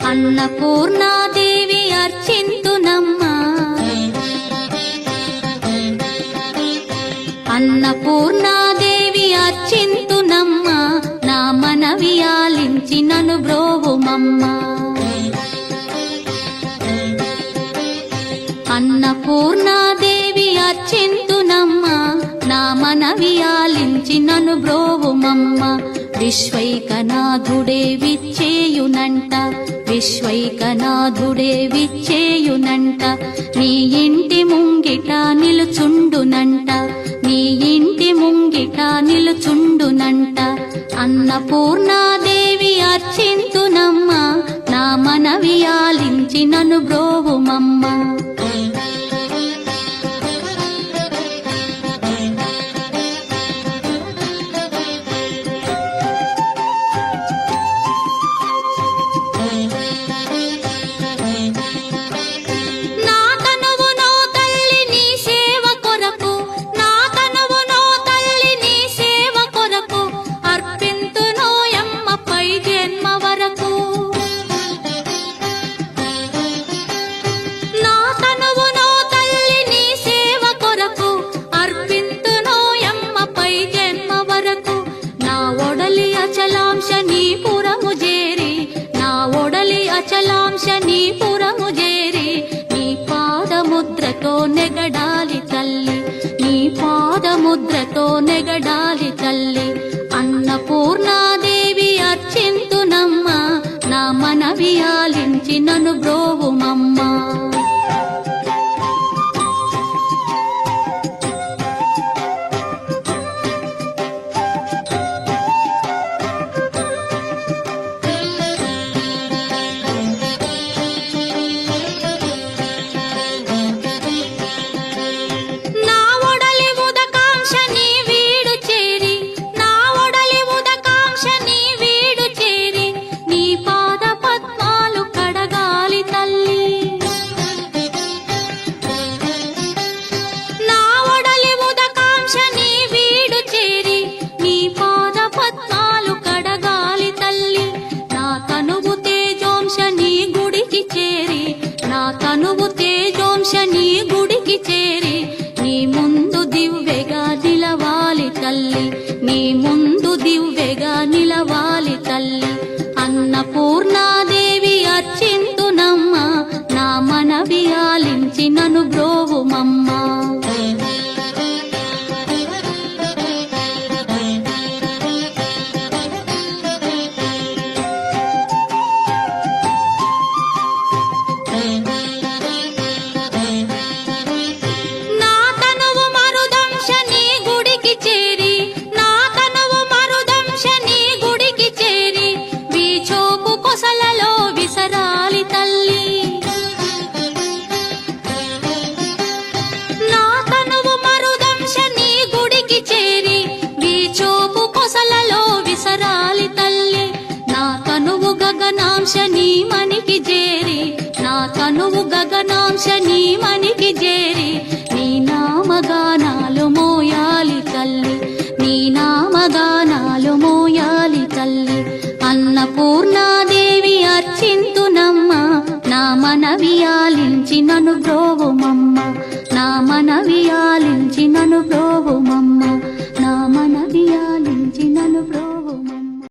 అన్నపూర్ణాదేవి అర్చింతునమ్మా, అన్నపూర్ణాదేవి అర్చింతునమ్మా, నా మనవి ఆలించి నన్ను బ్రోవుమమ్మా. అన్నపూర్ణాదేవి అర్చింతునమ్మా, నా మనవి ఆలించి నన్ను బ్రోవుమమ్మా. విశ్వైకనాథుడే విచ్చేయునంట, విశ్వైకనాథుడే విచ్చేయునంట, నీ ఇంటి ముంగిట నిలుచుండునంట, నీ ఇంటి ముంగిట నిలుచుండునంట. అన్నపూర్ణాదేవి అర్చింతునమ్మా, నా మనవి ఆలించి నన్ను బ్రోవుమమ్మా. అచలాంశ నీ పురము చేరి, నీ పాదముద్రతో నెగడాలి తల్లి, నీ పాదముద్రతో నెగడాలి తల్లి. అన్నపూర్ణాదేవి అర్చింతునమ్మా, నా మనవి ఆలించి నన్ను బ్రోవుమమ్మా. తనువు తేజోంశ నీ గుడికి చేరి, నీ ముందు దివ్వెగా నిలవాలి తల్లి, నీ ముందు దివ్వెగా నిలవాలి తల్లి. అన్నపూర్ణాదేవి అర్చింతునమ్మా, నా మనవి ఆలించి నన్ను బ్రోవుమమ్మా. గగనాంశ నీ మనికి చేరి, నా తనువు గగనాంశ నీ మనికి చేరి, నీ నామగానాలు మోయాలి తల్లి, నీ నామగానాలు మోయాలి తల్లి. అన్నపూర్ణాదేవి అర్చింతునమ్మా, నా మనవి ఆలించి నన్ను బ్రోవుమమ్మ, నా మనవి ఆలించి నన్ను బ్రోవుమమ్మ.